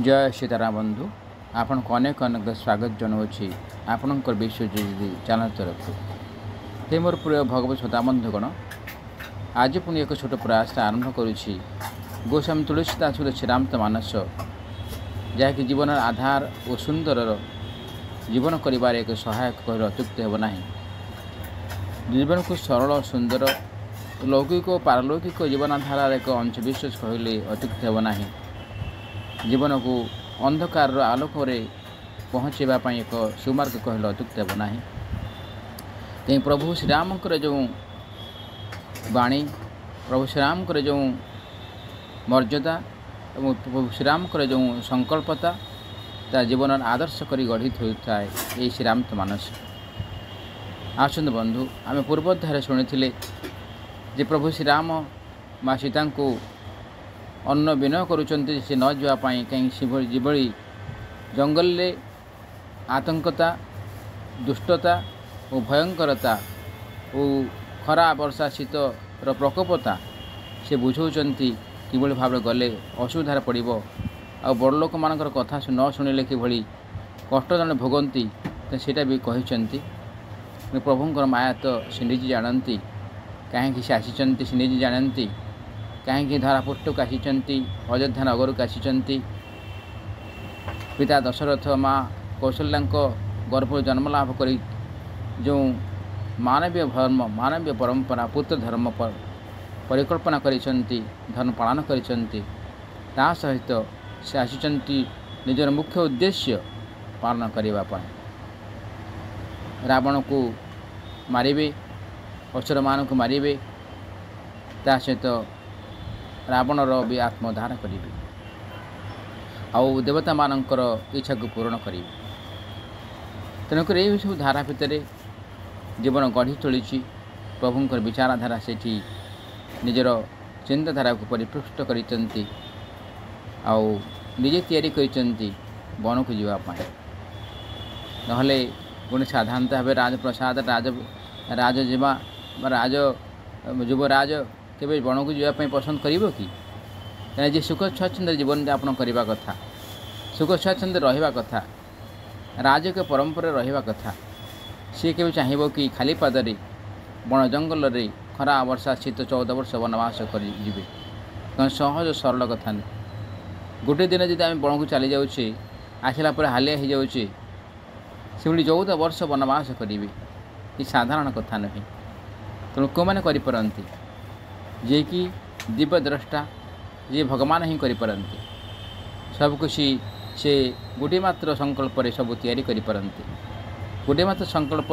जय सीताराम बंधु आपण को अनेक अनेक स्वागत जनावि आपणकर विश्वजीत चैनल तरफ हे मोर प्रिय भगवत श्रोता बंधुगण आज पुणी एक छोट प्रयास आरंभ करुच्ची गोस्वामी तुलसीदास श्रीरामत मानस जहाँकि जीवन आधार और सुंदर जीवन कर एक सहायक कहले अत्युक्त हेना जीवन को सरल सुंदर लौकिक और पारलौकिक जीवनधारार एक अंशविशेष कहले अत्युक्त हेना जीवन को अंधकार आलोक पहुँचापी एक सुमार्ग कहले अत्युक्त हेना कहीं प्रभु श्रीरामकर जो वाणी प्रभु श्रीरामकर जो मर्यादा और प्रभु श्रीरामकर जो संकल्पता ता जीवन आदर्श कर गढ़ी होता है ये श्रीरामत मानस। आसत बंधु आम पूर्वाध्याय शुणी जे प्रभु श्रीराम माँ सीता को अन्न विनय करुँच न जावाई कहीं जीभली जंगल में आतंकता दुष्टता और भयंकरता और खरा वर्षा शीतर प्रकोपता से बुझाऊँच किभली भाव गले असुविधार पड़ो आ बड़ लोक मानकर कथा न शुणिले किभली कष्ट जन भोगती तो सीटा भी कहते प्रभुंर माया तो से निजे जानती कहीं से आसी से निजे जानती कहीं धरापृष्ठ को आसी अयोध्या नगर को आसी पिता दशरथ माँ कौशल्या गर्भ जन्म लाभ कर जो मानवीय धर्म मानवीय परंपरा पुत्र धर्म पर परिकल्पना करिसंती धर्म पालन करिसंती ता सहित से आसी निजर मुख्य उद्देश्य पालन करने रावण को मारे असुर मान को मारे ता सहित रावणर भी आत्मोद्धार करेंगे आउ देवता मानकर इच्छा को पूरण करेंगे तेणुक ये सब धारा भितर जीवन गढ़ी तोली प्रभुंर विचारधारा से निजर चिंताधारा को परिपृष्ट करते निजे तैयारी करते वन को जावाई नहले पुणी साधारणतः भाव राजप्रसाद राजजीवा राज युवराज केवे वन को जावाई पसंद कर कि जी सुख स्वाच्छंद जीवन यापन करने कथा सुख स्वाच्छंद रहा कथा राजकीय परंपरा रहा कथा सी के चाहब कि खाली पादरे बण जंगल रे खरा वर्षा शीत 14 वर्ष वनवास करेंगे कौन सहज सरल कथा नहीं गोटे दिन जब आम बण को चली जाऊे आसला हालिया हो जाऊे से 14 वर्ष वनवास करेंगे ये साधारण कथा नहीं तेणु कौ मैंने करपारती जे कि दिव्य द्रष्टा जे भगवान ही करपारती सबकुछ से गोटे मात्र संकल्प सब तैयारी करपारती गोटे मात्र संकल्प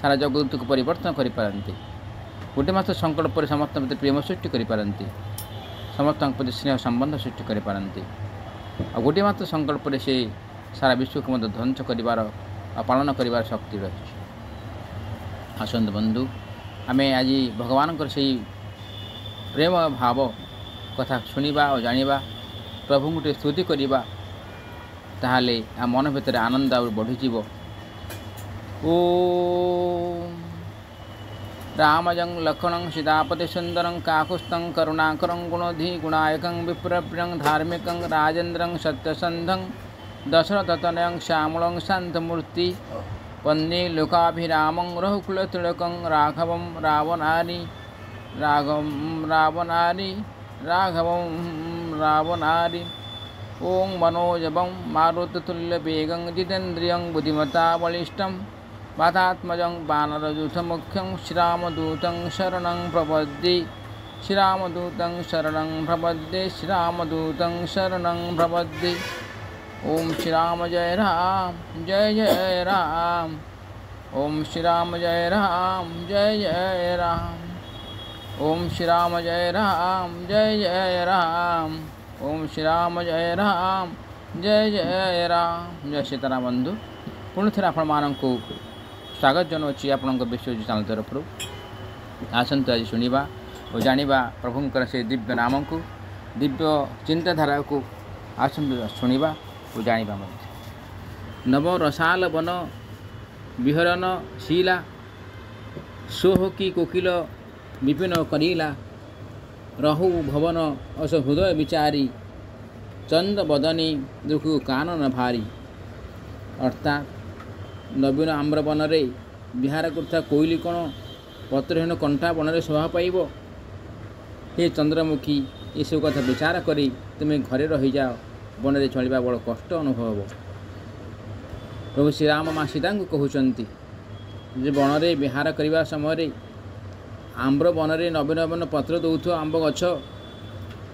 सारा जगत को परिवर्तन करपारती गोटे मात्र संकल्प समस्त प्रति प्रेम सृष्टि करपारती समस्त प्रति स्नेह संबंध सृष्टि करपारती आ गोटे मात्र संकल्प से सारा विश्व को मत ध्वंस कर पालन कर शक्ति रही। आसत बंधु आम आज भगवान से प्रेम भाव कथा शुणा और जाना प्रभु गोटे स्तुति करवा ताहले आ मन भितर आनंद और बढ़ीज। ओ रामजं लक्ष्मणं सीतापति सुंदरं काकुस्तं करुणाकरं गुणोधि गुणायकं विप्रप्रियं धार्मिकं राजेन्द्रं सत्यसंधं दशरथतनयं श्यामलं शान्तमूर्ति वन्दे लोकाभिरामं रघुकुलतिलकं राघवं रावणारि ओं मनोजवं मारुततुल्यवेगं जितेन्द्रियं बुद्धिमता बलिष्ठं वातात्मजं वानरयूथमुख्यं श्रीरामदूतं शरणं प्रपद्ये श्रीरामदूतं शरणं प्रपद्ये श्रीरामदूतं शरणं प्रपद्ये। ओम श्रीराम जय राम जय जय राम ओम श्रीराम जय राम जय जय राम ओम श्रीराम जय राम जय जय राम ओम श्रीराम जय राम जय जय राम। जय सीताराम बंधु पुणी थे आपण मानक स्वागत जनावि आपण विश्वजीत चैनल तरफ आसतु आज शुणा और जाना प्रभुंर से दिव्य नाम को दिव्य चिंताधारा को आसतु शुणा और जाना नव रसाल वन विहरन शीला सोह की कोकिल विपिन करीला रहु भवन अस हृदय विचारी ଚନ୍ଦ୍ର ବଦନୀ ଦୁଃଖକୁ କାନନ ଭାରି। ଅର୍ଥାତ୍ ନବୀନ ଆମ୍ର ବନରେ ବିହାର କରୁଥିବା କୋଇଲି କ'ଣ ପତ୍ରହୀନ କଣ୍ଟା ବନରେ ଶୋଭା ପାଇବ? ହେ ଚନ୍ଦ୍ରମୁଖୀ, ଏସବୁ କଥା ବିଚାର କରି ତୁମେ ଘରେ ରହିଯାଅ, ବନରେ ଚଳିବା ବଡ଼ କଷ୍ଟ ଅନୁଭବ ହେବ। ପ୍ରଭୁ ଶ୍ରୀରାମ ମା ସୀତାଙ୍କୁ କହୁଛନ୍ତି ଯେ ବଣରେ ବିହାର କରିବା ସମୟରେ ଆମ୍ର ବନରେ ନବୀନ ନବୀନ ପତ୍ର ଦେଉଥିବ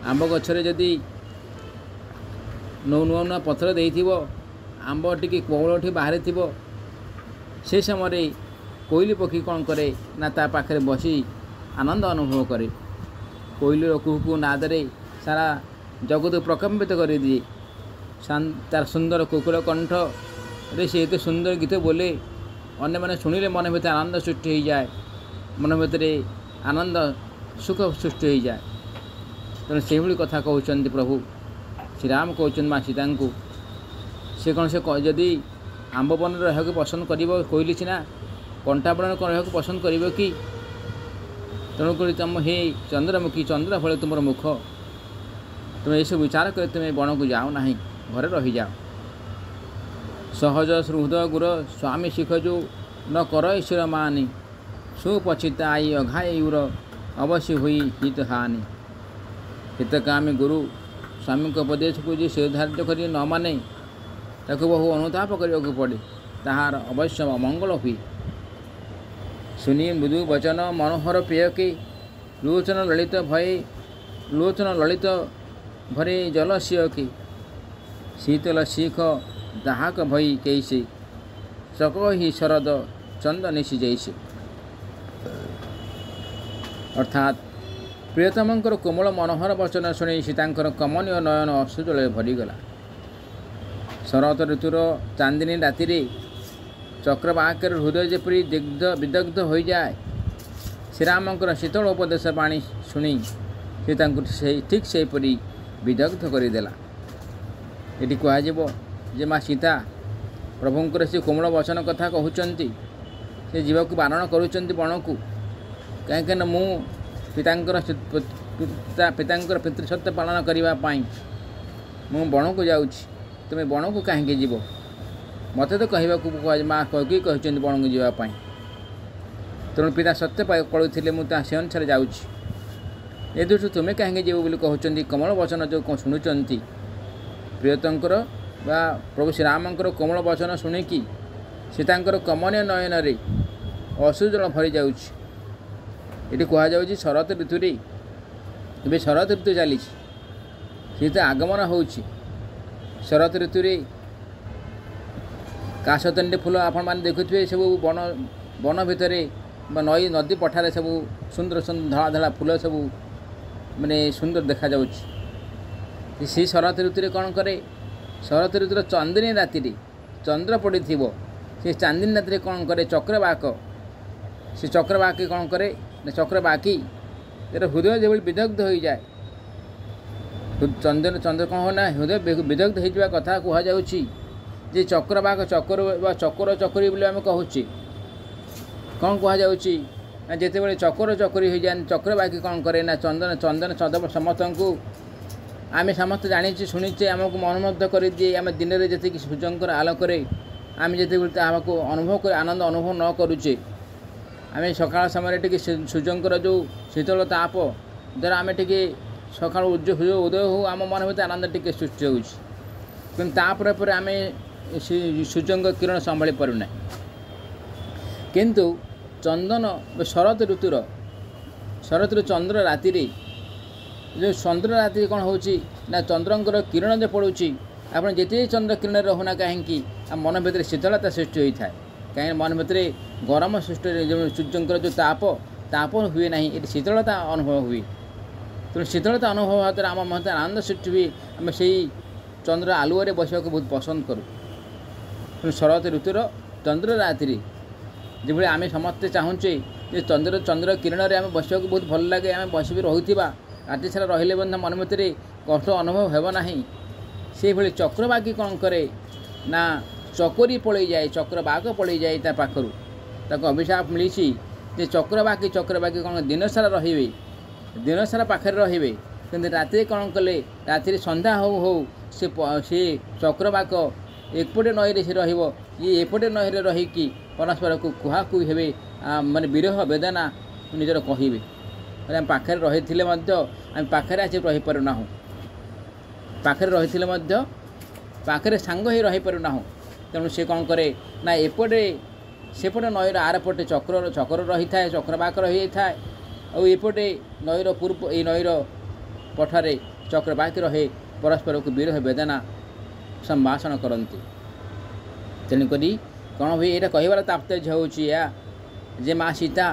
ଆମ୍ବ ଗଛରେ ଯଦି ନୂଆ ନୂଆ ପତ୍ର ଦେଇଥିବ, ଆମ୍ବ ଟିକେ କଅଁଳଠି ବାହାରିଥିବ, ସେ ସମୟରେ କୋଇଲି ପକ୍ଷୀ କ'ଣ କରେ ନା ତା ପାଖରେ ବସି ଆନନ୍ଦ ଅନୁଭବ କରେ। କୋଇଲିର କୁହୁ କୁହୁ ନାଦରେ ସାରା ଜଗତକୁ ପ୍ରକମ୍ପିତ କରିଦିଏ। ତାର ସୁନ୍ଦର କୁକୁର କଣ୍ଠରେ ସେ ଏତେ ସୁନ୍ଦର ଗୀତ ବୋଲେ, ଅନ୍ୟମାନେ ଶୁଣିଲେ ମନ ଭିତରେ ଆନନ୍ଦ ସୃଷ୍ଟି ହୋଇଯାଏ, ମନ ଭିତରେ ଆନନ୍ଦ ସୁଖ ସୃଷ୍ଟି ହୋଇଯାଏ। ତେଣୁ ସେହିଭଳି କଥା କହୁଛନ୍ତି ପ୍ରଭୁ ଶ୍ରୀରାମ, କହୁଛନ୍ତି ମା ସୀତାଙ୍କୁ। ସେ କ'ଣ ଯଦି ଆମ୍ବ ବନରେ ରହିବାକୁ ପସନ୍ଦ କରିବ? କୋଇଲି ସିନା କଣ୍ଟା ବନରେ ରହିବାକୁ ପସନ୍ଦ କରିବ କି? ତେଣୁକରି ତୁମ ହେ ଚନ୍ଦ୍ରମୁଖୀ, ଚନ୍ଦ୍ର ଭଳି ତୁମର ମୁଖ, ତୁମେ ଏସବୁ ବିଚାର କରି ତୁମେ ବଣକୁ ଯାଅ ନାହିଁ, ଘରେ ରହିଯାଅ। ସହଜ ହୃଦ ଗୁର ସ୍ୱାମୀ ଶିଖ ଯୋଉ ନ କର ଈଶ୍ୱର ମାନି, ସୁପଚିତା ଆଇ ଅଘାୟୁର ଅବଶ୍ୟ ହୋଇ ହିତ ହାନି। ହିତକାମୀ ଗୁରୁ ସ୍ୱାମୀଙ୍କ ଉପଦେଶକୁ ଯେ ସେ ଧାର୍ଯ୍ୟ କରି ନ ମାନେ, ତାକୁ ବହୁ ଅନୁତାପ କରିବାକୁ ପଡ଼େ, ତାହାର ଅବଶ୍ୟ ଅମଙ୍ଗଳ ହୁଏ। ଶୁନି ମୃଦୁ ବଚନ ମନୋହର ପ୍ରିୟକେ, ଲୋଚନ ଲଳିତ ଭରେ ଜଲସିୟକେ, ଶୀତଳ ଶିଖ ଦାହକ ଭଇ କେଇସେ, ଚକହି ଶରଦ ଚନ୍ଦ ନିଶି ଯାଇସେ। ଅର୍ଥାତ୍ ପ୍ରିୟତମଙ୍କର କୋମଳ ମନୋହର ବଚନ ଶୁଣି ସୀତାଙ୍କର କମନୀୟ ନୟନ ଅଶ୍ରୁଜଳରେ ଭରିଗଲା। ଶରତ ଋତୁର ଚାନ୍ଦିନୀ ରାତିରେ ଚକ୍ରବାକର ହୃଦୟ ଯେପରି ବିଦଗ୍ଧ ହୋଇଯାଏ, ଶ୍ରୀରାମଙ୍କର ଶୀତଳ ଉପଦେଶ ବାଣୀ ଶୁଣି ସେ ତାଙ୍କୁ ଠିକ୍ ସେହିପରି ବିଦଗ୍ଧ କରିଦେଲା। ଏଠି କୁହାଯିବ ଯେ ମା ସୀତା ପ୍ରଭୁଙ୍କର ସେ କୋମଳ ବଚନ କଥା କହୁଛନ୍ତି, ସେ ଯିବାକୁ ବାରଣ କରୁଛନ୍ତି ବଣକୁ। କାହିଁକିନା ମୁଁ ପିତାଙ୍କର ପିତୃସତ୍ୟ ପାଳନ କରିବା ପାଇଁ ମୁଁ ବଣକୁ ଯାଉଛି, ତୁମେ ବଣକୁ କାହିଁକି ଯିବ? ମୋତେ ତ କହିବାକୁ ମା କୈକେୟୀ କହିଛନ୍ତି ବଣକୁ ଯିବା ପାଇଁ। ତେଣୁ ପିତା ସତ୍ୟ ପଳୁଥିଲେ, ମୁଁ ସେ ଅନୁସାରେ ଯାଉଛି। ଏ ଦୃଷ୍ଟିରୁ ତୁମେ କାହିଁକି ଯିବ ବୋଲି କହୁଛନ୍ତି। କମଳ ବଚନ ଯେଉଁ ଶୁଣୁଛନ୍ତି, ପ୍ରିୟତଙ୍କର ବା ପ୍ରଭୁ ଶ୍ରୀରାମଙ୍କର କୋମଳ ବଚନ ଶୁଣିକି ସୀତାଙ୍କର କମନୀୟ ନୟନରେ ଅଶ୍ରୁଜଳ ଭରି ଯାଉଛି। ଏଠି କୁହାଯାଉଛି ଶରତ ଋତୁରେ, ଏବେ ଶରତ ଋତୁ ଚାଲିଛି, ଶୀତ ଆଗମନ ହେଉଛି। ଶରତ ଋତୁରେ କାଶତଣ୍ଡି ଫୁଲ ଆପଣମାନେ ଦେଖୁଥିବେ, ସବୁ ବନ ଭିତରେ ବା ନଦୀ ପଠାରେ ସବୁ ସୁନ୍ଦର ସୁନ୍ଦର ଧଳା ଧଳା ଫୁଲ ସବୁ ସୁନ୍ଦର ଦେଖାଯାଉଛି। ସେହି ଶରତ ଋତୁରେ କ'ଣ କରେ? ଶରତ ଋତୁର ଚାନ୍ଦିନୀ ରାତିରେ ଚନ୍ଦ୍ର ପଡ଼ିଥିବ, ସେ ଚାନ୍ଦିନୀ ରାତିରେ କ'ଣ କରେ? ଚକ୍ରବାକ, ସେ ଚକ୍ରବାକି କ'ଣ କରେ ନା ଚକ୍ରବାକି ତା'ର ହୃଦୟ ଯେଭଳି ବିଦଗ୍ଧ ହୋଇଯାଏ। ଚନ୍ଦ୍ର କ'ଣ ହୁଏ ନା ହୃଦୟ ବିଦଗ୍ଧ ହୋଇଯିବା କଥା କୁହାଯାଉଛି। ଯେ ଚକ୍ରବାକ ବା ଚକୋର ଚକରୀ ବୋଲି ଆମେ କହୁଛେ, କ'ଣ କୁହାଯାଉଛି ନା ଯେତେବେଳେ ଚକୋର ଚକରୀ ହୋଇଯାଆନ୍ତି, ଚକ୍ରବାକି କ'ଣ କରେ ନା ଚନ୍ଦନ ସଦବ ସମସ୍ତଙ୍କୁ ଆମେ ସମସ୍ତେ ଜାଣିଛେ ଶୁଣିଛେ, ଆମକୁ ମନମୁଗ୍ଧ କରିଦିଏ। ଆମେ ଦିନରେ ଯେତିକି ସୂର୍ଯ୍ୟଙ୍କର ଆଲୋକରେ ଆମେ ଯେତେବେଳେ ତାହାକୁ ଅନୁଭବ କରି ଆନନ୍ଦ ଅନୁଭବ ନ କରୁଛେ, ଆମେ ସକାଳ ସମୟରେ ଟିକେ ସୂର୍ଯ୍ୟଙ୍କର ଯେଉଁ ଶୀତଳ ତାପ ଦ୍ୱାରା ଆମେ ଟିକେ ସକାଳୁ ଉଦୟ ହେଉ, ଆମ ମନ ଭିତରେ ଆନନ୍ଦ ଟିକେ ସୃଷ୍ଟି ହେଉଛି। କିନ୍ତୁ ତାପରେ ପରେ ଆମେ ସୂର୍ଯ୍ୟଙ୍କ କିରଣ ସମ୍ଭାଳି ପାରୁନାହିଁ। କିନ୍ତୁ ଶରତ ଋତୁର ଚନ୍ଦ୍ର ରାତିରେ, ଯେଉଁ ଚନ୍ଦ୍ର ରାତିରେ କ'ଣ ହେଉଛି ନା ଚନ୍ଦ୍ରଙ୍କର କିରଣ ଯେ ପଡ଼ୁଛି, ଆପଣ ଯେତେ ଚନ୍ଦ୍ର କିରଣରେ ରହୁନା କାହିଁକି, ଆମ ମନ ଭିତରେ ଶୀତଳତା ସୃଷ୍ଟି ହୋଇଥାଏ। କାହିଁକି ମନ ଭିତରେ ଗରମ ସୃଷ୍ଟି, ଯେଉଁ ସୂର୍ଯ୍ୟଙ୍କର ଯେଉଁ ତାପ ହୁଏ ନାହିଁ, ଏଠି ଶୀତଳତା ଅନୁଭବ ହୁଏ। ତେଣୁ ଶୀତଳତା ଅନୁଭବ ହେବା ଦ୍ୱାରା ଆମ ମନରେ ଆନନ୍ଦ ସୃଷ୍ଟି ହୁଏ। ଆମେ ସେଇ ଚନ୍ଦ୍ର ଆଲୁଅରେ ବସିବାକୁ ବହୁତ ପସନ୍ଦ କରୁ। ତେଣୁ ଶରତ ଋତୁର ଚନ୍ଦ୍ର ରାତିରେ ଯେଭଳି ଆମେ ସମସ୍ତେ ଚାହୁଁଛେ ଯେ ଚନ୍ଦ୍ର କିରଣରେ ଆମେ ବସିବାକୁ ବହୁତ ଭଲ ଲାଗେ, ଆମେ ବସିବି ରହୁଥିବା, ରାତି ସାରା ରହିଲେ ମଧ୍ୟ ମନ ଭିତରେ କଷ୍ଟ ଅନୁଭବ ହେବ ନାହିଁ। ସେହିଭଳି ଚକ୍ରବାକି କ'ଣ କରେ ନା ଚକୋରୀ ପଳେଇଯାଏ, ଚକ୍ରବାକ ପଳେଇଯାଏ ତା ପାଖରୁ। ତାକୁ ଅଭିଶାପ ମିଳିଛି ଯେ ଚକ୍ରବାକି କ'ଣ ଦିନସାରା ରହିବେ, ଦିନସାରା ପାଖରେ ରହିବେ, କିନ୍ତୁ ରାତିରେ କ'ଣ କଲେ, ରାତିରେ ସନ୍ଧ୍ୟା ହଉ से चक्रवाक एपटे नईरे से ये एपटे नईरे रहीकि परस्पर को कुहाकुही हेबे माने विरह वेदना निजर कहिबे आम पाखे रही आम पाखे आसी रही पारुना पाखे रही पाखे सांग ही रही पारुना तेणु से कौन करे ना एपटे सेपटे नईर आर पटे चक्र रही था चक्रवाक रही था एपटे नईर पूर्व ये नईर पठारे चक्रवाक रहे परस्पर को विरह वेदना संभाषण करती तेणुक कौन भाई यहाँ कहबार तात्पर्य हूँ जे माँ सीता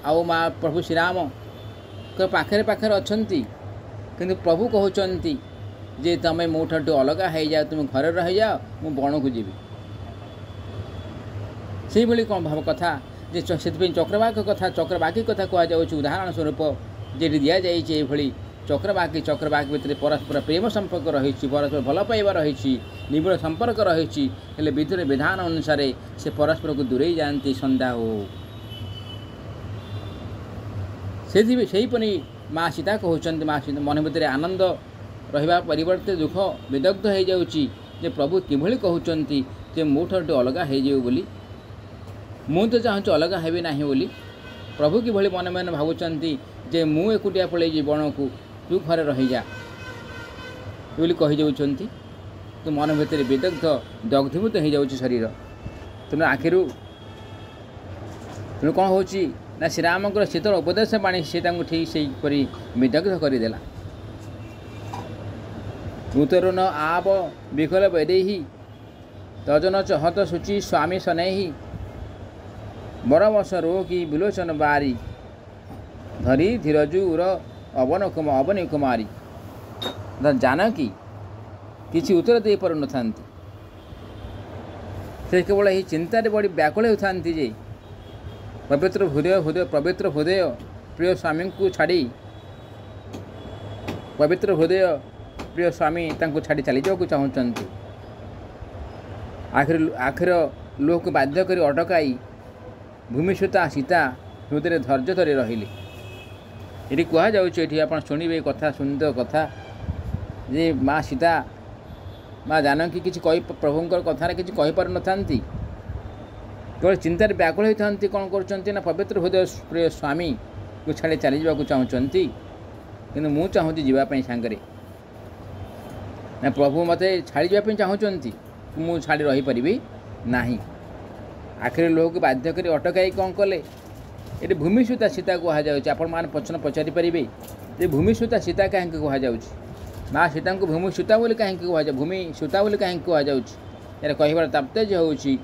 आउ माँ प्रभु श्रीराम पाखे पाखे अच्छा किंतु प्रभु कहते जे तुम मो ठू अलग हो जाओ तुम घर रही जाओ मु बण को जीवी से भाई कौन भाव कथा जे से चक्रवाक कथा चक्रवाकी कथा कहुच्छे उदाहरण स्वरूप जे दि जाइए चक्रवाक भितर परस्पर प्रेम संपर्क रही परस्पर भल पाइबा रही निबिड़ संपर्क रही विधि विधान अनुसार से परस्पर को दूरे जाती संध्या हो से माँ सीता कहते माँ सीता मन भितर आनंद रहा परिवर्ते दुख विदग्ध हो जाऊँगी जे प्रभु किभली कहते जे मो ठू अलग हो जाऊ बोली मु तो चाहूँ अलग हेबी ना बोली प्रभु किभली मन मन भावुंट जे मु एकुटिया पलैजी बण को तू घरे रही जा बोली कही जाऊँच तो मन भितर विदग्ध दग्धीभूत हो जाऊँच शरीर तेणु आखिर तेणु कौन हो श्रीरामकर शीतल उपदेश बाणी से ठीक से विदग्ध करदेला उतर न आप विकल बेदेही तजन चहत सूचि स्वामी सनेही बरवश रो की विलोचन बारी धरी धीरजु उर अवनी कुमारी जानकी किसी उत्तर दे पार न से केवल यही चिंतार बड़ी व्याकुल होता जे पवित्र हृदय प्रिय स्वामी को छाड़ी पवित्र हृदय प्रिय स्वामी छाड़ी चली जाऊँ चाहते आखिर लोक को बाध्य कर अटकाई भूमिसुता सीता हृदय धैर्य धरी रहिले ये कहुच्छे आप शुणे कथा सुंदर कथा जे माँ सीता माँ जानकी किसी प्रभुंर कथार किसी कहीपर न केवल चिंतार व्याकुल होती कौन कर पवित्र हृदय प्रिय स्वामी को छाड़ी चली जावाक चाहती कि मु चाहूँगी जीवाई सांगरे ना प्रभु मत छाड़ी जावाई चाहूँगी मु छाड़ी रही पारि ना आखिर लोक बाध्य कर अटकाई कौन कले ये भूमिसुता सीता कहुच्छे आपण मैंने प्रश्न पचारि पारे जे भूमिसुता सीता कहीं कहुच्छे माँ सीता को भूमिसुता बोली कहीं कहुच्छे भूमिसुता बोली कहीं कहुच्छे यार कहबार तात्पर्य हूँ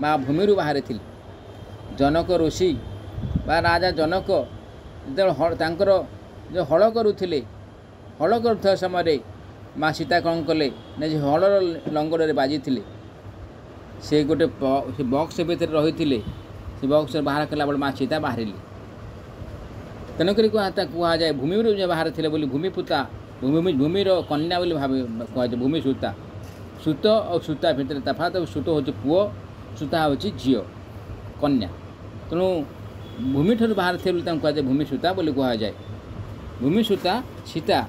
माँ भूमि बाहर थी जनक ऋषि बा राजा जनक जो जो हल करुले हल कर समय माँ सीता कौन कले ना हल लंगर बाजी थे से गोटे बक्स भितर रही से बक्स बाहर कला बेल माँ सीता बाहर तेणुक कहुए भूमि बाहर थे बोली भूमिपुता भूमिर कन्या बोली भाव कहुए भूमिसुता सुत और सुता भितर तफात सुत हूँ पुओ सुता हूँ झी कन्या तेणु भूमि ठार बाहर थे कहुए भूमिसुता बोली कहुए भूमिसुता सीता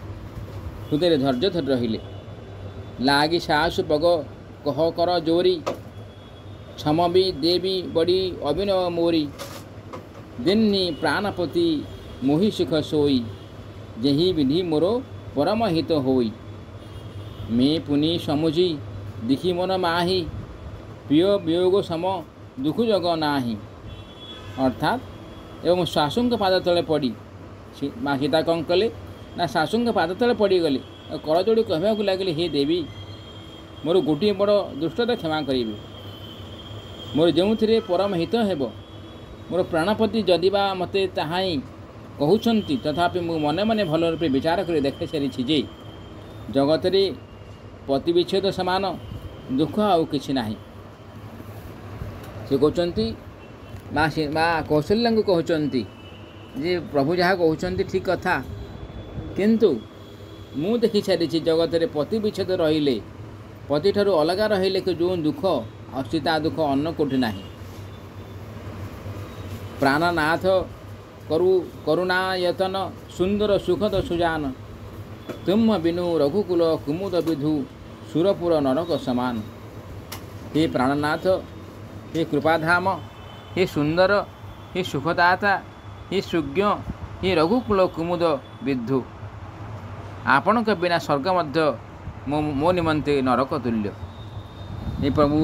हृदय धैर्य धरी रहिले लागी साहस पग कह कर जोरी क्षम भी देवी बड़ी अभिनव मोरी दिन्नी प्राणपति मोहि सुख सोई जही विधि मोरो परम हित होई मैं पुनि समुझी दिखी मन माही प्रिय वियोग सम दुख जग नाही अर्थात एवं शाशुंक पाद तले पड़ी माँ सीता कौन कले ना शाशुंक पाद तले पड़गले कर जोड़ी कहवाक लगे हे देवी मोर गोटे बड़ दुष्टता क्षमा करेंगे मोर जो परम हित हेब मोर प्राणपति जदिबा मते ताहाई कहउछंती तथापि मु मने मने भल रूपे विचार कर देखे सारी जे जगत रे पति विच्छेद समान दुख आउ किछि नाही से कहउछंती माँ कौशल्या को कहउछंती जे प्रभु जहाँ कहउछंती ठीक कथा किंतु मु देखि सारी जगत रे पति विच्छेद रहिले पति ठारू अलग रहिले कि जो दुख अस्तिता दुख अन्न कोठी नाही प्राणनाथ करुणायतन सुंदर सुखद सुजान ତୁମ ବିନୁ ରଘୁକୁଲ କୁମୁଦ ବିଧୁ ସୁରପୁର ନରକ ସମାନ। हे प्राणनाथ, हे कृपाधाम, हे सुंदर, हे सुखदाता, हे सुज्ञ, हे रघुकुल कुमुद विद्धु, आपण के बिना स्वर्ग मध्य मो निमंते नरक तुल्य। ये प्रभु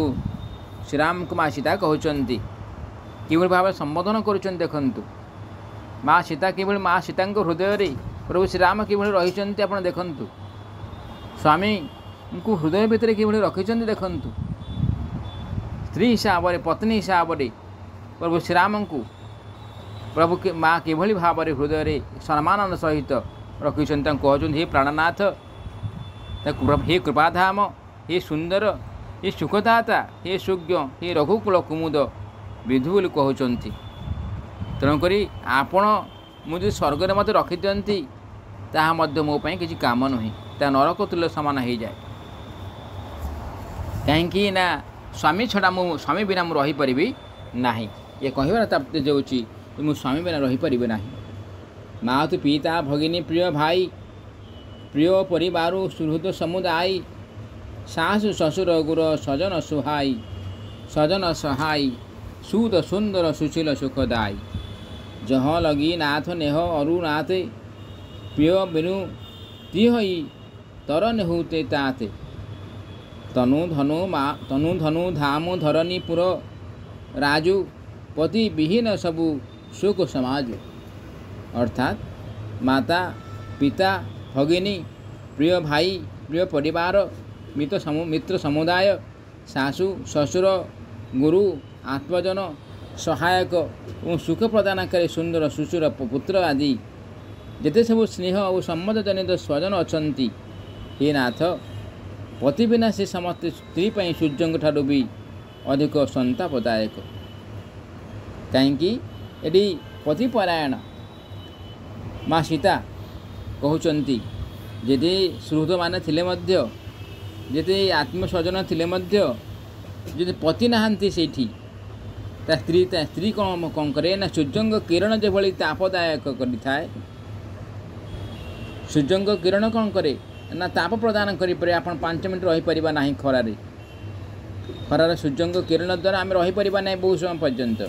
श्रीराम को माँ सीता कहते कि भाव संबोधन कर देखु माँ सीता कि माँ सीता हृदय रे प्रभु श्रीराम कि रही आप देखु स्वामी को हृदय भितर कि रखी देखु स्त्री हिसाब से पत्नी हिसाब से प्रभु श्रीराम को प्रभु के माँ किभली भाव में हृदय रे सम्मान सहित रखी कहते हे प्राणनाथ, हे कृपाधाम, हे सुंदर, हे सुखदाता, हे सुज्ञ, हे रघुकुल कुमुद विधु बोली कहते। तेणुक आपण मुझे स्वर्ग में मत रखी दिखती ताहा मो किसी काम नुहे, ता नरक तुल्य सामान हो जाए। कहीं ना स्वामी छड़ा मु स्वामी बिना मुझे रहीपरि ना, ये कहबार तात्पर्य जाऊँगी मुझे स्वामी बिना रहीपरि ना। मातु पिता भगिनी प्रिय भाई प्रिय परिवार सुहृद समुदाय सासु ससुर गुर सजन सुहाई सजन सहाय सुद सुंदर सुशील सुखदाय जह लगी नाथ नेह अरुनाथ प्रिय बिनु तिह तर नेहुते ताते तनु धनु धामु धरनी पुर राजू पति विहीन सबु शोक समाज। अर्थात माता पिता भगिनी प्रिय भाई प्रिय परिवार मित्र समुदाय सासु ससुर गुरु आत्मजन सहायक और सुख प्रदानकारी सुंदर सुशुर पुत्र आदि जिते सब स्नेह और सम्मत जनित स्वजन अछंती, हे नाथ पति बिना से समस्त स्त्री पर सूर्य ठारू भी अधिक संतापदायक। कहीं ये पतिपरायण माँ सीता कहते जदि सुहृद मान जिते आत्मस्वजन थे पति नहांती से स्त्री कौन करे ना सूर्य किरण जो भली तापदायक करें सूर्य किरण कौन करे ना ताप प्रदान करें आप 5 मिनट रहीपर ना खरारे खरार सूर्य किरण द्वारा आम रहीपर ना बहुत समय पर्यंत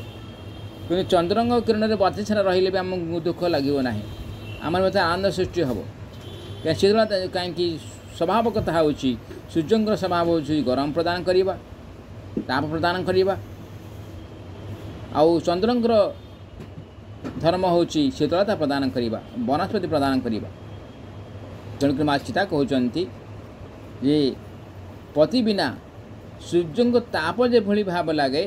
कि चंद्रंग किरण में बती सारा रही भी आमको दुख लगे ना आम मत आनंद सृष्टि हम से कहीं स्वभाव कथा हो सूर्य स्वभाव हो गरम प्रदान करवा ताप प्रदान करवा आउ चंद्रंकर धर्म हो शीतलता प्रदान करवा वनस्पति प्रदान करवा। तेणुक माँ सीता कहते जे पति बिना सूर्य को ताप जो भली भाव लगे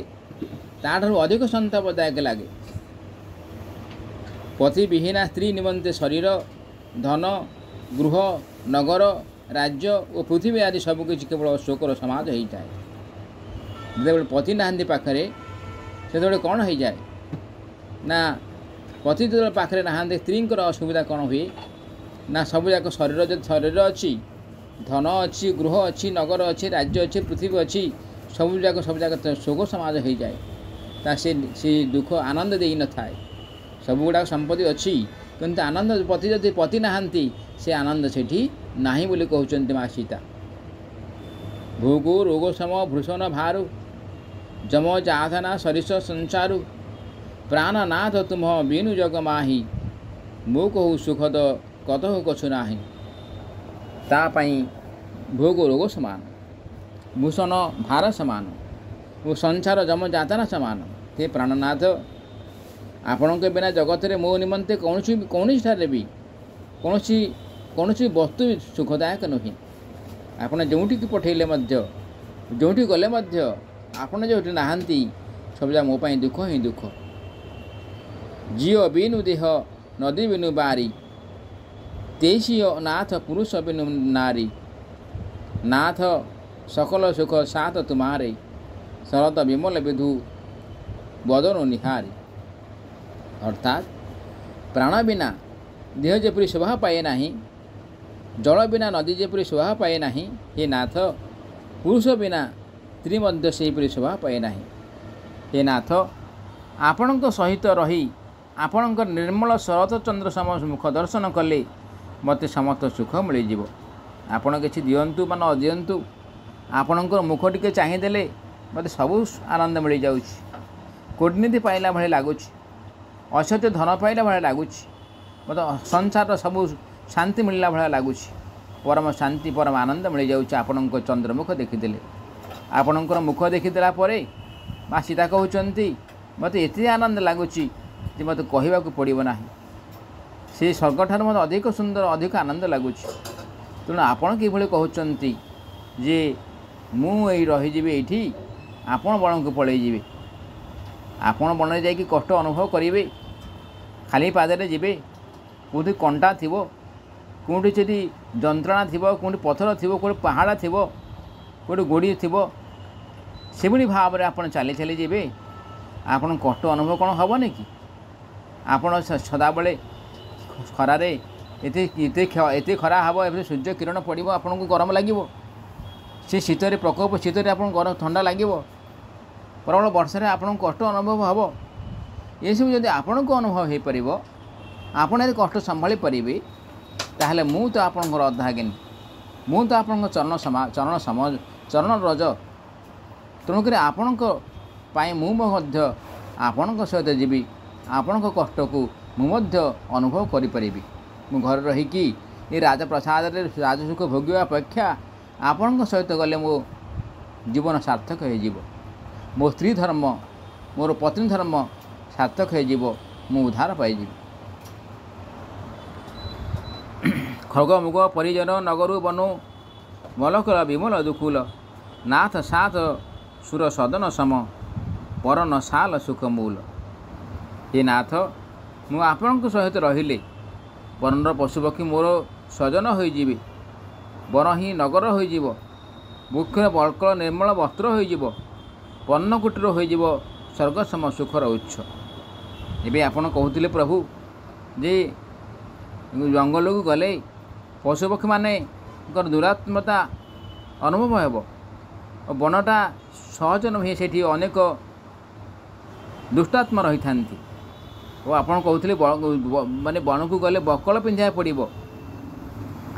ताठू अधिक संतापदायक लगे। पति विहीना स्त्री निमंते शरीर धन गृह नगर राज्य और पृथ्वी आदि सबकि केवल शोकर समाज होता है। जो पति नहांती पाखे से कौन हो जाए ना पति जो पाखे नहांती स्त्री असुविधा कौन हुए ना सबूक शरीर अच्छी धन अच्छी गृह अच्छी नगर अच्छी राज्य अच्छी पृथ्वी अच्छी सबूक शोक समाज हो जाए से दुख आनंद दे न थाए सब गुड़ा संपत्ति अच्छी किंतु आनंद पति जदि पति नहांती से आनंद सेठी नाही बोली कहते माँ सीता। भोगो रोग सम भूषण भारु जम जाधना सरिष संसारु प्राणनाथ तुम बीनु जग माही मो कहू सुखद कतहु कछु नाही तापाई भोग रोग समान भूषण भार समान और संसार जम जातना समान। हे प्राणनाथ आपण के बिना जगत में मो निमंते कौन भी कौन वस्तु सुखदायक नुहे। आपड़ जो पठेले जो गले आपड़ जो नहांती सबजा मो दुख ही दुख जीव बिनु देह नदी बिनु बारी तेसी नाथ पुरुष बिनु नारी नाथ सकल सुख सात तुम्हारे शरद विमल विधु बदन निहारी। अर्थात प्राण बिना देह जेपरी शोभा पाए नाही जल बिना नदी जेपरी शोभा पाए नाही हे नाथ पुरुष बिना स्त्री मध्य सेहीपरि शोभा पाए नाही। हे नाथ आपण सहित रही आपण निर्मल शरत चंद्र सम मुख दर्शन कले ମୋତେ ସମସ୍ତ ସୁଖ ମିଳିଯିବ। ଆପଣ କିଛି ଦିଅନ୍ତୁ ବା ନ ଦିଅନ୍ତୁ, ଆପଣଙ୍କର ମୁଖ ଟିକେ ଚାହିଁଦେଲେ ମୋତେ ସବୁ ଆନନ୍ଦ ମିଳିଯାଉଛି। କୂଟନୀତି ପାଇଲା ଭଳି ଲାଗୁଛି, ଅସତ୍ୟ ଧନ ପାଇଲା ଭଳି ଲାଗୁଛି, ମୋତେ ସଂସାରର ସବୁ ଶାନ୍ତି ମିଳିଲା ଭଳିଆ ଲାଗୁଛି। ପରମ ଶାନ୍ତି ପରମ ଆନନ୍ଦ ମିଳିଯାଉଛି ଆପଣଙ୍କ ଚନ୍ଦ୍ରମୁଖ ଦେଖିଦେଲେ। ଆପଣଙ୍କର ମୁଖ ଦେଖିଦେଲା ପରେ ମା ସୀତା କହୁଛନ୍ତି ମୋତେ ଏତେ ଆନନ୍ଦ ଲାଗୁଛି ଯେ ମୋତେ କହିବାକୁ ପଡ଼ିବ ନାହିଁ। ସେ ସ୍ୱର୍ଗଠାରୁ ମୋତେ ଅଧିକ ସୁନ୍ଦର, ଅଧିକ ଆନନ୍ଦ ଲାଗୁଛି। ତେଣୁ ଆପଣ କିଭଳି କହୁଛନ୍ତି ଯେ ମୁଁ ଏଇ ରହିଯିବି ଏଇଠି, ଆପଣ ବଣକୁ ପଳାଇଯିବେ। ଆପଣ ବଣରେ ଯାଇକି କଷ୍ଟ ଅନୁଭବ କରିବେ, ଖାଲି ପାଦରେ ଯିବେ, କେଉଁଠି କଣ୍ଟା ଥିବ, କେଉଁଠି ସେଠି ଯନ୍ତ୍ରଣା ଥିବ, କେଉଁଠି ପଥର ଥିବ, କେଉଁଠି ପାହାଡ଼ ଥିବ, କେଉଁଠି ଗୋଡ଼ି ଥିବ, ସେଭଳି ଭାବରେ ଆପଣ ଚାଲି ଚାଲି ଯିବେ। ଆପଣ କଷ୍ଟ ଅନୁଭବ କ'ଣ ହେବନି କି? ଆପଣ ସଦାବେଳେ ଖରାରେ ଏତେ ଖରା ହେବ, ଏବେ ସୂର୍ଯ୍ୟ କିରଣ ପଡ଼ିବ, ଆପଣଙ୍କୁ ଗରମ ଲାଗିବ। ସେ ଶୀତରେ ପ୍ରକୋପ ଶୀତରେ ଆପଣଙ୍କୁ ଗରମ ଥଣ୍ଡା ଲାଗିବ। ପ୍ରବଳ ବର୍ଷାରେ ଆପଣଙ୍କୁ କଷ୍ଟ ଅନୁଭବ ହେବ। ଏସବୁ ଯଦି ଆପଣଙ୍କୁ ଅନୁଭବ ହୋଇପାରିବ, ଆପଣ ଯଦି କଷ୍ଟ ସମ୍ଭାଳି ପାରିବେ, ତାହେଲେ ମୁଁ ତ ଆପଣଙ୍କର ଅର୍ଦ୍ଧାଙ୍ଗିନୀ, ମୁଁ ତ ଆପଣଙ୍କ ଚରଣ ରଜ। ତେଣୁକରି ଆପଣଙ୍କ ପାଇଁ ମୁଁ ମଧ୍ୟ ଆପଣଙ୍କ ସହିତ ଯିବି। ଆପଣଙ୍କ କଷ୍ଟକୁ ମୁଁ ମଧ୍ୟ ଅନୁଭବ କରିପାରିବି। ମୁଁ ଘରେ ରହିକି ଏ ରାଜପ୍ରସାଦରେ ରାଜସୁଖ ଭୋଗିବା ଅପେକ୍ଷା ଆପଣଙ୍କ ସହିତ ଗଲେ ମୋ ଜୀବନ ସାର୍ଥକ ହୋଇଯିବ। ମୋ ସ୍ତ୍ରୀ ଧର୍ମ, ମୋର ପତ୍ନୀ ଧର୍ମ ସାର୍ଥକ ହୋଇଯିବ, ମୁଁ ଉଦ୍ଧାର ପାଇଯିବି। ଖଗ ମୁଗ ପରିଜନ ନଗରୁ ବନୁ, ମଲକଳ ବିମଳ ଦୁକୁଲ, ନାଥ ସାଥ ସୁର ସଦନ ସମ, ପରନ ସାଲ ସୁଖ ମୂଲ। ହେ ନାଥ, ମୁଁ ଆପଣଙ୍କ ସହିତ ରହିଲେ ବନର ପଶୁପକ୍ଷୀ ମୋର ସ୍ୱଜନ ହୋଇଯିବେ, ବନ ହିଁ ନଗର ହୋଇଯିବ, ବୃକ୍ଷର ବଳକଳ ନିର୍ମଳ ବସ୍ତ୍ର ହୋଇଯିବ, ପର୍ଣ୍ଣକୁଟୀର ହୋଇଯିବ ସ୍ୱର୍ଗ ସମ ସୁଖର ଉତ୍ସ। ଏବେ ଆପଣ କହୁଥିଲେ ପ୍ରଭୁ ଯେ ଜଙ୍ଗଲକୁ ଗଲେ ପଶୁପକ୍ଷୀମାନଙ୍କର ଦୁରାତ୍ମତା ଅନୁଭବ ହେବ ଓ ବନଟା ସହଜ ନୁହେଁ, ସେଠି ଅନେକ ଦୁଷ୍ଟାତ୍ମା ରହିଥାନ୍ତି। ଓ ଆପଣ କହୁଥିଲେ ମାନେ ବନକୁ ଗଲେ ବକଳ ପିନ୍ଧିବାକୁ ପଡ଼ିବ।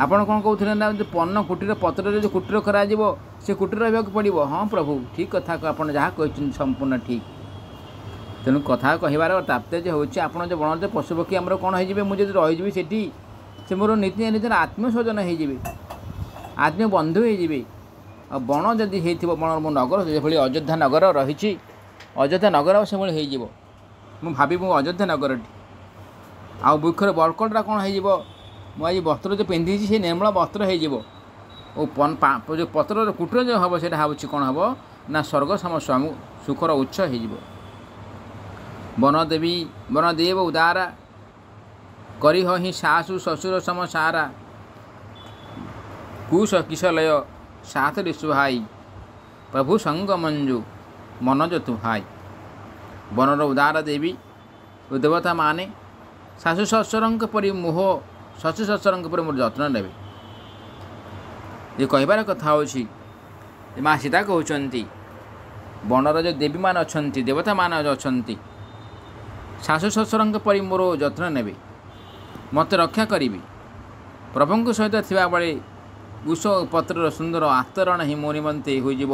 ଆପଣ କ'ଣ କହୁଥିଲେ ନା ପର୍ଣ୍ଣ କୁଟୀର ପତ୍ରରେ ଯେଉଁ କୁଟୀର କରାଯିବ, ସେ କୁଟୀର ରହିବାକୁ ପଡ଼ିବ। ହଁ ପ୍ରଭୁ, ଠିକ୍ କଥା ଆପଣ ଯାହା କହିଛନ୍ତି ସମ୍ପୂର୍ଣ୍ଣ ଠିକ୍। ତେଣୁ କଥା କହିବାର ତାତ୍ପର୍ଯ୍ୟ ହେଉଛି ଆପଣ ଯେଉଁ ବଣରେ ପଶୁପକ୍ଷୀ ଆମର କ'ଣ ହେଇଯିବେ, ମୁଁ ଯଦି ରହିଯିବି ସେଠି, ସେ ମୋର ନିଜର ଆତ୍ମୀୟସ୍ୱଜନ ହେଇଯିବେ, ଆତ୍ମୀୟବନ୍ଧୁ ହେଇଯିବେ। ଆଉ ବଣ ଯଦି ହେଇଥିବ, ବଣର ମୋ ନଗର ଯେଭଳି ଅଯୋଧ୍ୟା ନଗର ରହିଛି, ଅଯୋଧ୍ୟା ନଗର ସେଭଳି ହେଇଯିବ। ମୁଁ ଭାବିବି ମୁଁ ଅଯୋଧ୍ୟା ନଗରଟି। ଆଉ ବୃକ୍ଷର ବଳକଳଟା କ'ଣ ହେଇଯିବ, ମୁଁ ଆଜି ବସ୍ତ୍ର ଯେଉଁ ପିନ୍ଧିଛି ସେ ନିର୍ମଳ ବସ୍ତ୍ର ହେଇଯିବ। ଓ ଯେଉଁ ପତ୍ରର କୁଟୀର ଯେଉଁ ହେବ, ସେଇଟା ହେଉଛି କ'ଣ ହେବ ନା ସ୍ୱର୍ଗ ସମ ସୁଖର ଉତ୍ସ ହେଇଯିବ। ବନଦେବ ଉଦାରା, କରିହ ହିଁ ଶାଶୁ ଶ୍ୱଶୁର ସମ ସାରା, କୁଶ କିଶଲୟ ସାଥରେ ସୁହାଇ, ପ୍ରଭୁ ସଙ୍ଗ ମଞ୍ଜୁ ମନୋଜ ତୁ ଭାଇ। ବନର ଉଦାର ଦେବୀ ଓ ଦେବତା ମାନେ ଶାଶୁ ଶ୍ୱଶୁରଙ୍କ ପରି ଶାଶୁ ଶ୍ୱଶୁରଙ୍କ ପରି ମୋର ଯତ୍ନ ନେବେ। ଏ କହିବାର କଥା ହେଉଛି, ମା ସୀତା କହୁଛନ୍ତି ବନର ଯେଉଁ ଦେବୀମାନେ ଅଛନ୍ତି, ଦେବତାମାନେ ଅଛନ୍ତି, ଶାଶୁ ଶ୍ୱଶୁରଙ୍କ ପରି ମୋର ଯତ୍ନ ନେବେ, ମୋତେ ରକ୍ଷା କରିବେ। ପ୍ରଭୁଙ୍କ ସହିତ ଥିବାବେଳେ କୁଶ ପତ୍ରର ସୁନ୍ଦର ଆସ୍ତରଣ ହିଁ ମୋ ନିମନ୍ତେ ହୋଇଯିବ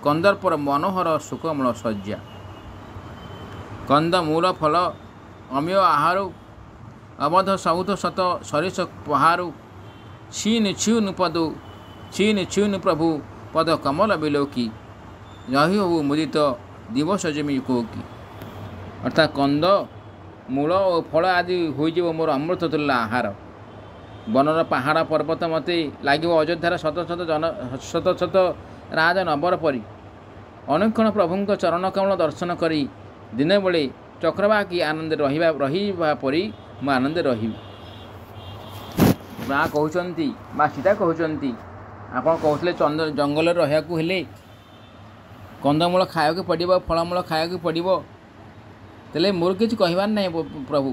କନ୍ଦର୍ପର ମନୋହର ସୁଖମୂଳ ଶଯ୍ୟା। କନ୍ଦ ମୂଳ ଫଳ ଅମୀୟ ଆହାରୁ, ଅବଧ ସୌଧ ଶତ ସରିଷ ପହାରୁ, ଛିନ୍ ଛିନ୍ ପ୍ରଭୁ ପଦ କମଲ ବିଲୋକି, ରହି ହଉ ମୁଦିତ ଦିବସ ଯେମି କୋକି। ଅର୍ଥାତ୍ କନ୍ଦ ମୂଳ ଓ ଫଳ ଆଦି ହୋଇଯିବ ମୋର ଅମୃତ ତୁଲ୍ୟ ଆହାର। ବନର ପାହାଡ଼ ପର୍ବତ ମୋତେ ଲାଗିବ ଅଯୋଧ୍ୟାର ଶତ ଶତ ରାଜ ନବର ପରି। ଅନୁକ୍ଷଣ ପ୍ରଭୁଙ୍କ ଚରଣ କମଳ ଦର୍ଶନ କରି ଦିନବେଳେ ଚକ୍ରବାକୀ ଆନନ୍ଦରେ ରହିବା ପରି ମୁଁ ଆନନ୍ଦରେ ରହିବି। ମା କହୁଛନ୍ତି, ମା ସୀତା କହୁଛନ୍ତି, ଆପଣ କହୁଥିଲେ ଜଙ୍ଗଲରେ ରହିବାକୁ ହେଲେ କନ୍ଦମୂଳ ଖାଇବାକୁ ପଡ଼ିବ, ଫଳମୂଳ ଖାଇବାକୁ ପଡ଼ିବ। ତାହେଲେ ମୋର କିଛି କହିବାର ନାହିଁ ପ୍ରଭୁ,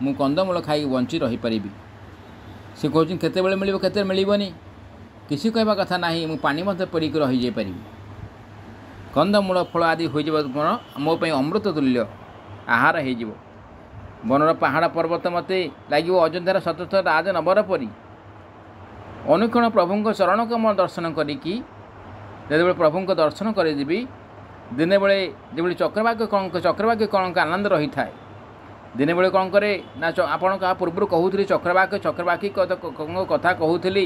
ମୁଁ କନ୍ଦମୂଳ ଖାଇକି ବଞ୍ଚି ରହିପାରିବି। ସେ କହୁଛନ୍ତି କେତେବେଳେ ମିଳିବ, କେତେବେଳେ ମିଳିବନି, କିଛି କହିବା କଥା ନାହିଁ, ମୁଁ ପାଣି ମଧ୍ୟ ପଡ଼ିକି ରହିଯାଇପାରିବି। କନ୍ଦମୂଳ ଫଳ ଆଦି ହୋଇଯିବ ମୋ ପାଇଁ ଅମୃତ ତୁଲ୍ୟ ଆହାର ହେଇଯିବ। बनर पहाड़ पर्वत मते लगे अयोध्यार शतस्थ राज नबर परी अनुक्षण प्रभु चरण कमल दर्शन करी प्रभु दर्शन करदेवी दिने बेले जो चक्रवाक कौन आनंद रही था दिने बेले कौन करे ना आपण क्या पूर्व कहूली चक्रवाकी कथा कहूली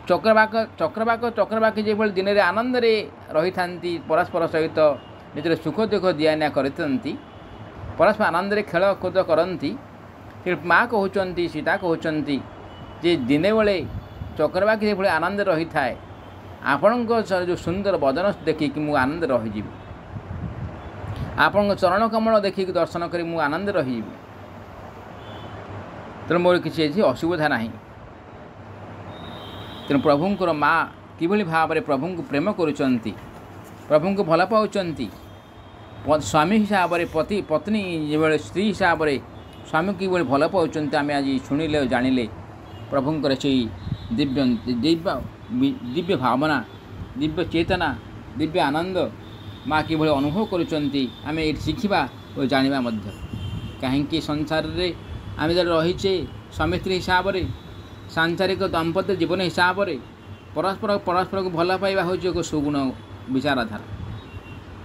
चक्रवाकी जो दिन में आनंद रही था परस्पर सहित निजर सुख दुख दिया निया करती परस्पर आनंद खेल कूद करती माँ कहते सीता कहते जे दिने बेले चक्रवाकी जो आनंद रही था आपण जो सुंदर बदन देखिक मु आनंद रही आपण चरण कमल देखिक दर्शन करी मु आनंद रही तेणु मोर किसी असुविधा ना तेणु प्रभुंर माँ किभली भाव में प्रभु को प्रेम करुँच प्रभु को भल पाँच स्वामी हिसाब से पति पत्नी जो स्त्री हिसाब से स्वामी कि भल पाँच आम आज शुणिले जानिले प्रभुंर से दिव्य दिव्य दिव्य भावना दिव्य चेतना दिव्य आनंद माँ कि अनुभव करुँच ये शिखा और जाना कहीं संसार में आम जो रहीचे स्वामी स्त्री हिसाब से सांसारिक दाम्पत्य जीवन हिसाब से परस्पर परस्पर को भल पाइबा हूँ एक सुगुण विचारधारा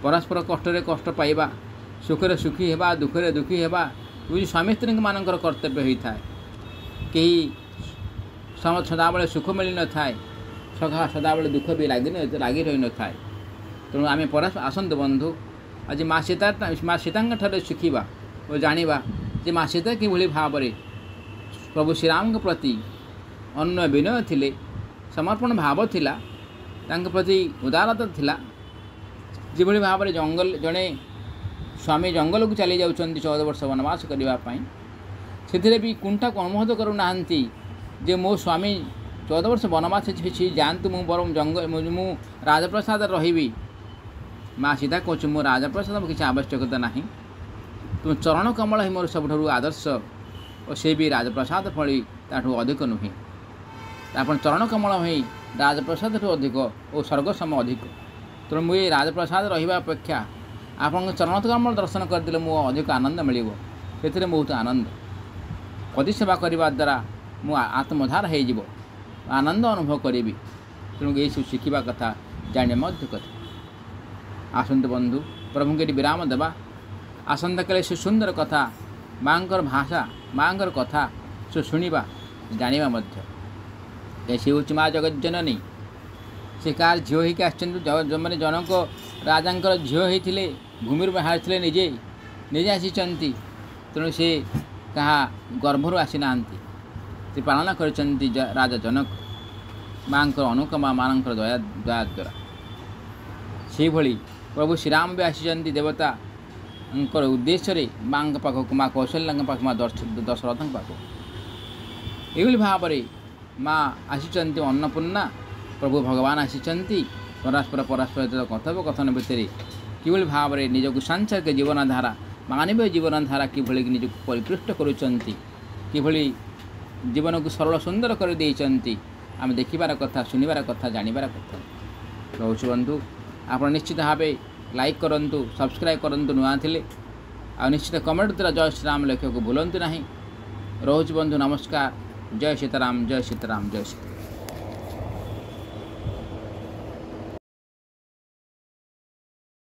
परस्पर कष्ट कष्ट पाइबा सुखरे सुखी हेबा दुखरे दुखी हेबा ये स्वामी स्त्री मानकर कर्तव्य होता है कहीं सदाबले सुख मिल न थाए सदाबले दुख भी लगी रही न थाए तेणु आम परस्पर आसतु बंधु आज माँ सीता ठारे शिखा और जाना जे माँ सीता कि भाव में प्रभु श्रीराम के प्रति अन्न विनय थिले समर्पण भाव थिला तांके प्रति उदारता थिला जिभली भाव में जंगल जड़े स्वामी जंगल को चली जाउछंती 14 वर्ष वनवास करने से भी कुंठा को अनुमोद करूना जे मो स्वामी 14 वर्ष वनवास जातु मु बर जंगल मु राजप्रसाद रही माँ सीता कह मो राजप्रसाद किसी आवश्यकता ना तुम चरण कमल ही मोर सब आदर्श और से भी राजप्रसाद फली ताठू अधिक नुहे आप चरण कमल ही राजप्रसाद अधिक और स्वर्ग सम अधिक तेणु मुझे राजप्रसाद रहा अपेक्षा आपण चरण कमल दर्शन करदे मो अधिक आनंद मिल बहुत आनंद पति सेवा करने द्वारा मु आत्मधार हो आनंद अनुभव करी तेणु ये सब शिखा कथा जाने कथा आसतु बंधु प्रभु के विराम देवा आसंता काले से सुंदर कथा माँ भाषा माँ कथा से शुणा जाना ऐसी हूँ माँ जगत जननी से कार झील होकर आने जनक राजा झील होते भूमि बाहर थे निजे निजे आसी तेणु से क्या गर्भर आसीना से पालना कर राजा जनक माँ अनुकमा माँ दया दया द्वारा से भली प्रभु श्रीराम भी आसी देवता उद्देश्य माँ पाखक माँ कौशल्या पाख माँ दशरथ पाख ये भाव में माँ आसी अन्नपूर्णा प्रभु भगवान आसी परस्पर परस्पर कथोपकथन भितर कि भाव में निजक सांसारिक जीवनधारा मानवीय जीवनधारा किभली निजक परिपृष्ट करी जीवन को सरल सुंदर कर आम देखार कथा शुणवार कथा जानिबार कथा रोच बंधु आप निश्चित भाव लाइक करूँ सब्सक्राइब करूँ नुआ थे आ निश्चित कमेंट द्वारा जय श्रीराम लेखक भूलु ना रोच बंधु नमस्कार जय सीताराम जय सीताराम जय सीताराम।